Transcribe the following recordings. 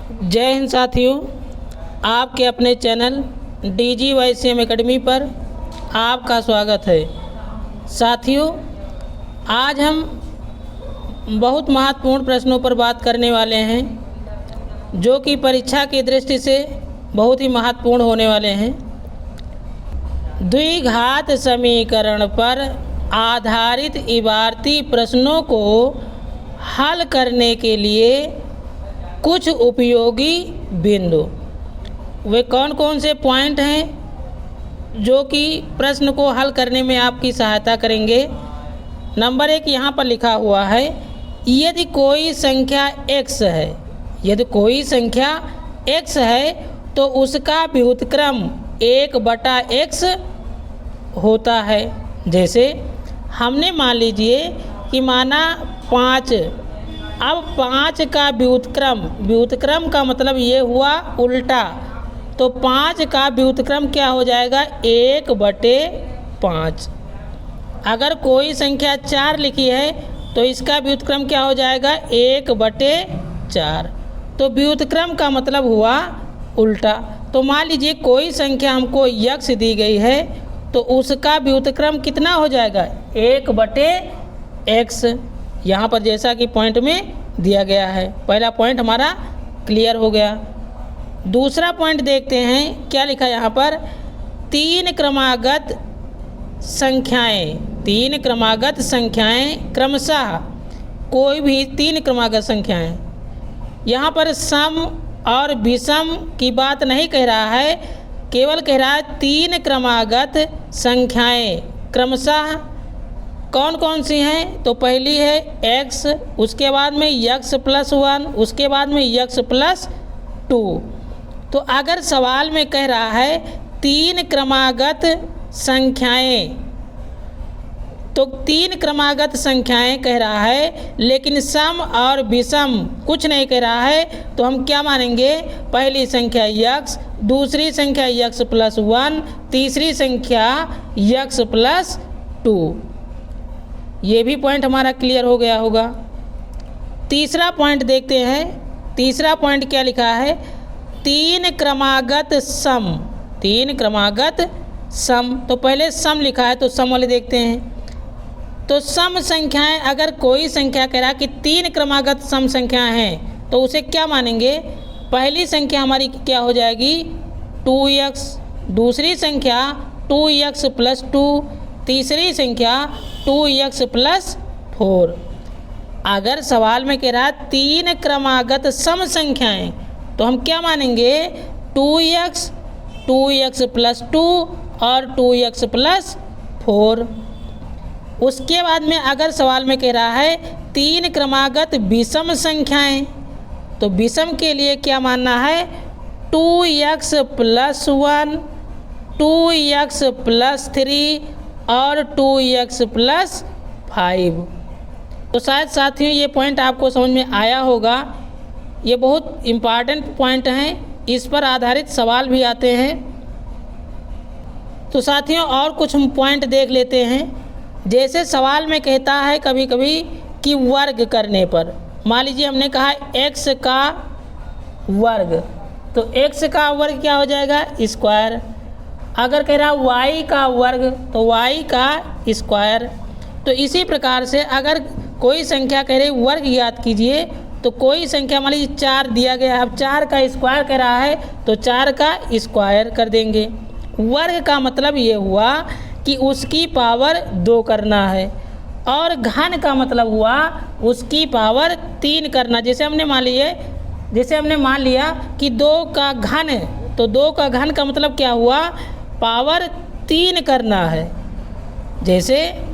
जय हिंद साथियों, आपके अपने चैनल DGYCM एकेडमी पर आपका स्वागत है। साथियों, आज हम बहुत महत्वपूर्ण प्रश्नों पर बात करने वाले हैं जो कि परीक्षा की दृष्टि से बहुत ही महत्वपूर्ण होने वाले हैं। द्विघात समीकरण पर आधारित इबारती प्रश्नों को हल करने के लिए कुछ उपयोगी बिंदु। वे कौन कौन से पॉइंट हैं जो कि प्रश्न को हल करने में आपकी सहायता करेंगे। नंबर 1 यहाँ पर लिखा हुआ है, यदि कोई संख्या x है, यदि कोई संख्या x है तो उसका व्युत्क्रम 1/x होता है। जैसे हमने मान लीजिए कि माना 5, अब 5 का व्युत्क्रम का मतलब ये हुआ उल्टा, तो 5 का व्युत्क्रम क्या हो जाएगा 1/5। अगर कोई संख्या 4 लिखी है तो इसका व्युत्क्रम क्या हो जाएगा 1/4। तो व्युत्क्रम का मतलब हुआ उल्टा। तो मान लीजिए कोई संख्या हमको x दी गई है तो उसका व्युत्क्रम कितना हो जाएगा 1/x। यहाँ पर जैसा कि पॉइंट में दिया गया है, पहला पॉइंट हमारा क्लियर हो गया। दूसरा पॉइंट देखते हैं क्या लिखा है यहाँ पर, 3 क्रमागत संख्याएं क्रमशः, कोई भी 3 क्रमागत संख्याएं। यहाँ पर सम और विषम की बात नहीं कह रहा है, केवल कह रहा है 3 क्रमागत संख्याएं क्रमशः कौन कौन सी हैं। तो पहली है x, उसके बाद में x+1, उसके बाद में x+2। तो अगर सवाल में कह रहा है 3 क्रमागत संख्याएं, तो 3 क्रमागत संख्याएं कह रहा है, लेकिन सम और विषम कुछ नहीं कह रहा है, तो हम क्या मानेंगे, पहली संख्या x, दूसरी संख्या x+1, तीसरी संख्या x+2। ये भी पॉइंट हमारा क्लियर हो गया होगा। तीसरा पॉइंट देखते हैं। तीसरा पॉइंट क्या लिखा है, 3 क्रमागत सम। तो पहले सम लिखा है तो सम वाले देखते हैं। तो सम संख्याएं, अगर कोई संख्या कह रहा है कि 3 क्रमागत सम संख्याएं हैं तो उसे क्या मानेंगे, पहली संख्या हमारी क्या हो जाएगी 2x, दूसरी संख्या 2x+2, तीसरी संख्या 2x+4। अगर सवाल में कह रहा है 3 क्रमागत सम संख्याएं तो हम क्या मानेंगे 2x, 2x+2 और 2x+4। उसके बाद में अगर सवाल में कह रहा है 3 क्रमागत विषम संख्याएं, तो विषम के लिए क्या मानना है 2x+1, 2x+3 और 2x+5। तो शायद साथियों ये पॉइंट आपको समझ में आया होगा। ये बहुत इम्पॉर्टेंट पॉइंट हैं, इस पर आधारित सवाल भी आते हैं। तो साथियों और कुछ हम पॉइंट देख लेते हैं। जैसे सवाल में कहता है कभी कभी कि वर्ग करने पर, मान लीजिए हमने कहा x का वर्ग, तो x का वर्ग क्या हो जाएगा स्क्वायर। अगर कह रहा y का वर्ग तो y का स्क्वायर। तो इसी प्रकार से अगर कोई संख्या कह रही वर्ग ज्ञात कीजिए, तो कोई संख्या मान लीजिए 4 दिया गया है, अब 4 का स्क्वायर कह रहा है तो 4 का स्क्वायर कर देंगे। वर्ग का मतलब ये हुआ कि उसकी पावर 2 करना है, और घन का मतलब हुआ उसकी पावर 3 करना। जैसे हमने मान लिया कि 2 का घन, तो 2 का घन का मतलब क्या हुआ, पावर 3 करना है। जैसे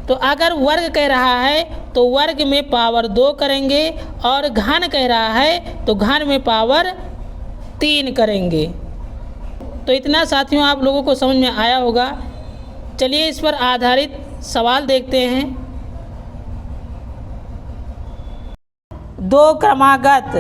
तो अगर वर्ग कह रहा है तो वर्ग में पावर 2 करेंगे, और घन कह रहा है तो घन में पावर 3 करेंगे। तो इतना साथियों आप लोगों को समझ में आया होगा। चलिए इस पर आधारित सवाल देखते हैं। 2 क्रमागत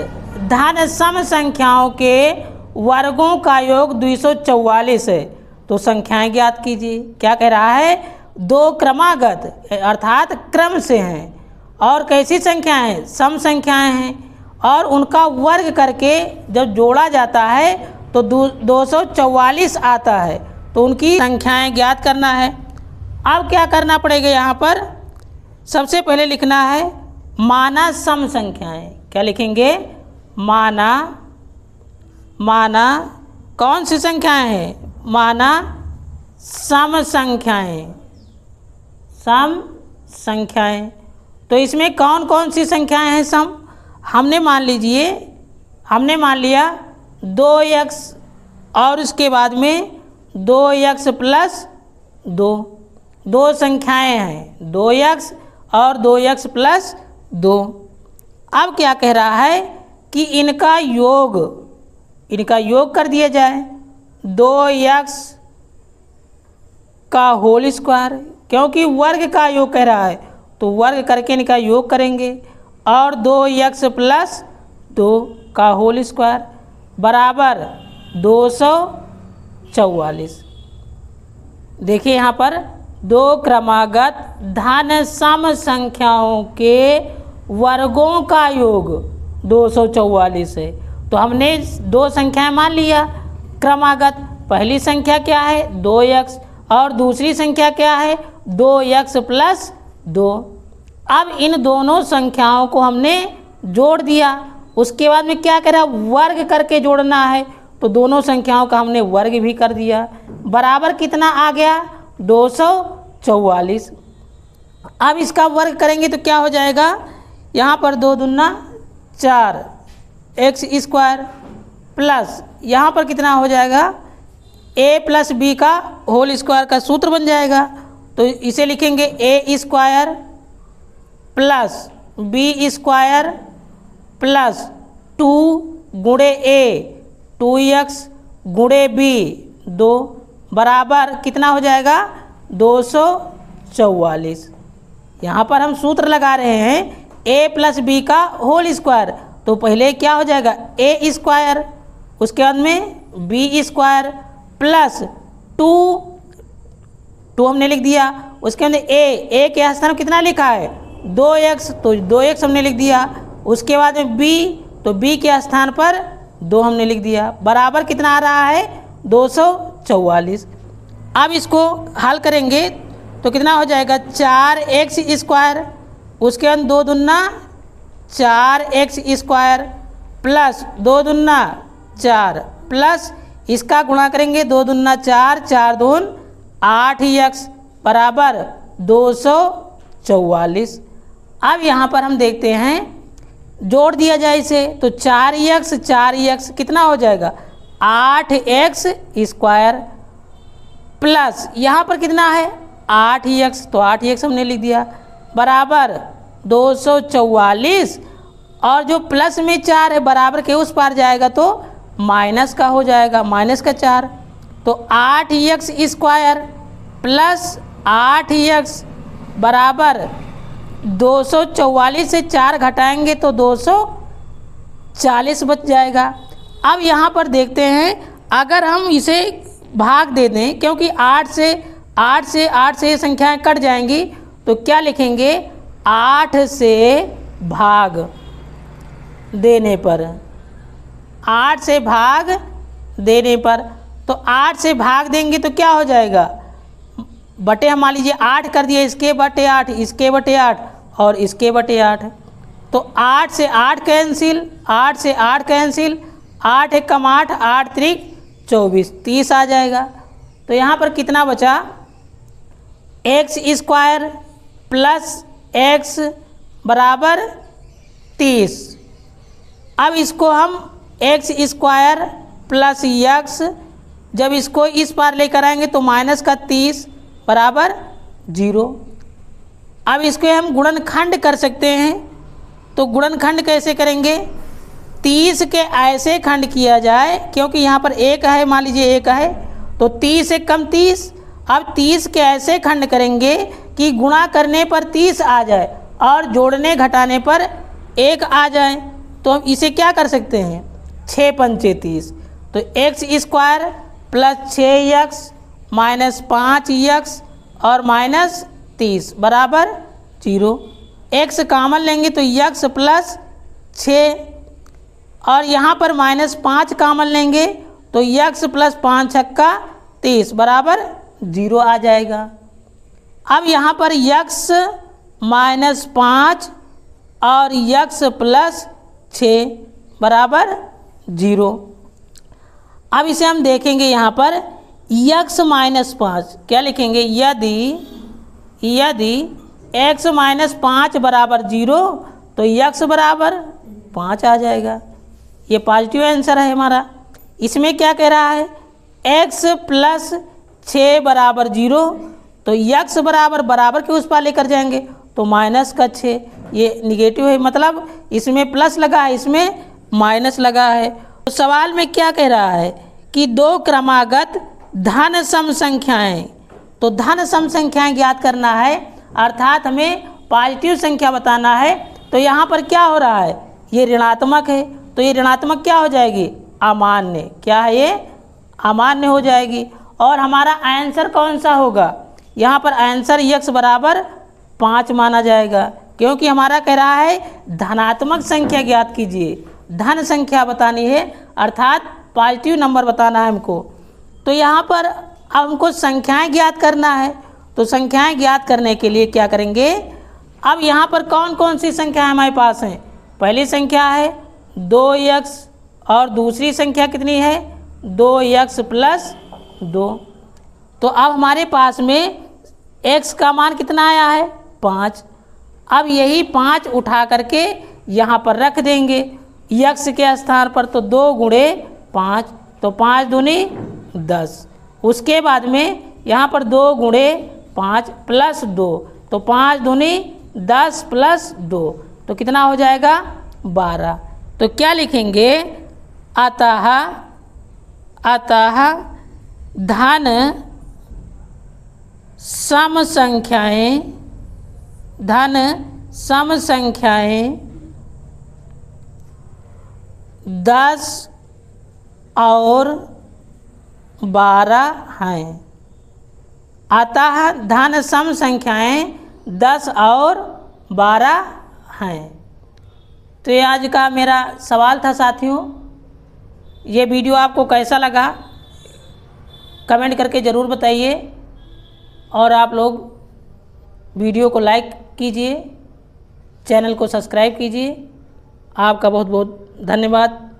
धन सम संख्याओं के वर्गों का योग 244 है, तो संख्याएं ज्ञात कीजिए। क्या कह रहा है, 2 क्रमागत अर्थात क्रम से हैं, और कैसी संख्याएं हैं, सम संख्याएं हैं, और उनका वर्ग करके जब जोड़ा जाता है तो 244 आता है। तो उनकी संख्याएं ज्ञात करना है। अब क्या करना पड़ेगा, यहाँ पर सबसे पहले लिखना है माना सम संख्याएं। क्या लिखेंगे, माना कौन सी संख्याएं हैं, माना सम संख्याएं, सम संख्याएं। तो इसमें कौन कौन सी संख्याएं हैं सम, हमने मान लिया 2x और उसके बाद में 2x प्लस 2 संख्याएं हैं, 2x और 2x प्लस 2। अब क्या कह रहा है कि इनका योग कर दिया जाए, 2x का होल स्क्वायर, क्योंकि वर्ग का योग कह रहा है तो वर्ग करके इनका योग करेंगे, और 2x प्लस 2 का होल स्क्वायर बराबर 244। देखिए यहाँ पर 2 क्रमागत धन सम संख्याओं के वर्गों का योग 244 है। तो हमने 2 संख्याएं मान लिया क्रमागत। पहली संख्या क्या है, 2x, और दूसरी संख्या क्या है, 2x प्लस 2। अब इन दोनों संख्याओं को हमने जोड़ दिया। उसके बाद में क्या करा, वर्ग करके जोड़ना है। तो दोनों संख्याओं का हमने वर्ग भी कर दिया, बराबर कितना आ गया, 244। अब इसका वर्ग करेंगे तो क्या हो जाएगा, यहाँ पर 2 दूना 4 x स्क्वायर प्लस यहाँ पर कितना हो जाएगा, a प्लस बी का होल स्क्वायर का सूत्र बन जाएगा। तो इसे लिखेंगे a square plus B square plus 2 गुणे a 2x गुणे बी 2 बराबर कितना हो जाएगा, 244। यहाँ पर हम सूत्र लगा रहे हैं a प्लस बी का होल स्क्वायर। तो पहले क्या हो जाएगा, a स्क्वायर, उसके बाद में b स्क्वायर प्लस 2 हमने लिख दिया। उसके अंदर a के स्थान कितना लिखा है, 2x, तो 2x हमने लिख दिया। उसके बाद में b, तो b के स्थान पर 2 हमने लिख दिया, बराबर कितना आ रहा है, 244। अब इसको हल करेंगे तो कितना हो जाएगा, 4x स्क्वायर, उसके अंदर 2 दूना 4x स्क्वायर प्लस 2 दूना 4 प्लस इसका गुणा करेंगे 2 दूना 4, 4 दून 8x बराबर 244। अब यहाँ पर हम देखते हैं, जोड़ दिया जाए इसे तो 4x कितना हो जाएगा, 8x स्क्वायर प्लस यहाँ पर कितना है 8x, तो 8x हमने लिख दिया बराबर 244, और जो प्लस में 4 है बराबर के उस पार जाएगा तो माइनस का हो जाएगा, माइनस का 4। तो 8x स्क्वायर प्लस 8x बराबर 244 से 4 घटाएंगे तो 240 बच जाएगा। अब यहाँ पर देखते हैं, अगर हम इसे भाग दे दें, क्योंकि 8 से ये संख्याएं कट जाएंगी, तो क्या लिखेंगे, 8 से भाग देने पर, 8 से भाग देने पर, तो 8 से भाग देंगे तो क्या हो जाएगा, बटे हम मान लीजिए 8 कर दिए, इसके बटे 8, इसके बटे 8 और इसके बटे 8। तो 8 से 8 कैंसिल, 8 से 8 कैंसिल, 8 एक कम 8, 8 त्रिक 24, 30 आ जाएगा। तो यहाँ पर कितना बचा, x स्क्वायर प्लस x बराबर 30। अब इसको हम x स्क्वायर प्लस x, जब इसको इस पार लेकर आएंगे तो माइनस का 30 बराबर 0। अब इसको हम गुणनखंड कर सकते हैं, तो गुणनखंड कैसे करेंगे, 30 के ऐसे खंड किया जाए, क्योंकि यहाँ पर 1 है, मान लीजिए 1 है, तो 30 एक कम 30। अब 30 के ऐसे खंड करेंगे कि गुणा करने पर 30 आ जाए और जोड़ने घटाने पर 1 आ जाए। तो हम इसे क्या कर सकते हैं, 6 पंचे 30, तो x square plus 6x minus 5x और माइनस 30 बराबर 0। x कॉमन लेंगे तो x प्लस 6 और यहाँ पर -5 कॉमन लेंगे तो x + 5 छक्का 30 बराबर 0 आ जाएगा। अब यहाँ पर x - 5 और x + 6 बराबर 0। अब इसे हम देखेंगे यहाँ पर x - 5 क्या लिखेंगे, यदि x - 5 बराबर 0 तो x बराबर 5 आ जाएगा। ये पॉजिटिव आंसर है हमारा। इसमें क्या कह रहा है, x + 6 बराबर 0 तो x बराबर बराबर के उस पार लेकर जाएंगे तो -6, ये निगेटिव है, मतलब इसमें प्लस लगा है, इसमें माइनस लगा है। तो सवाल में क्या कह रहा है कि दो क्रमागत धन सम संख्याएं, तो धन सम संख्याएं ज्ञात करना है, अर्थात हमें पॉजिटिव संख्या बताना है। तो यहाँ पर क्या हो रहा है, ये ऋणात्मक है तो ये ऋणात्मक क्या हो जाएगी, अमान्य। क्या है ये, अमान्य हो जाएगी। और हमारा आंसर कौन सा होगा, यहाँ पर आंसर x बराबर 5 माना जाएगा, क्योंकि हमारा कह रहा है धनात्मक संख्या ज्ञात कीजिए, धन संख्या बतानी है, अर्थात पॉजिटिव नंबर बताना है हमको। तो यहाँ पर अब हमको संख्याएं ज्ञात करना है, तो संख्याएं ज्ञात करने के लिए क्या करेंगे, अब यहाँ पर कौन कौन सी संख्याएं हमारे पास हैं। पहली संख्या है 2x और दूसरी संख्या कितनी है 2x + 2। तो अब हमारे पास में x का मान कितना आया है 5। अब यही 5 उठा करके यहाँ पर रख देंगे x के स्थान पर, तो 2 × 5 तो 5 दूनी 10। उसके बाद में यहाँ पर 2 × 5 + 2 तो 5 दूनी 10 + 2 तो कितना हो जाएगा 12। तो क्या लिखेंगे, अतः धन सम संख्याएं 10 और 12 हैं। अतः धन सम संख्याएं 10 और 12 हैं। तो ये आज का मेरा सवाल था साथियों। ये वीडियो आपको कैसा लगा कमेंट करके ज़रूर बताइए, और आप लोग वीडियो को लाइक कीजिए, चैनल को सब्सक्राइब कीजिए। आपका बहुत बहुत धन्यवाद।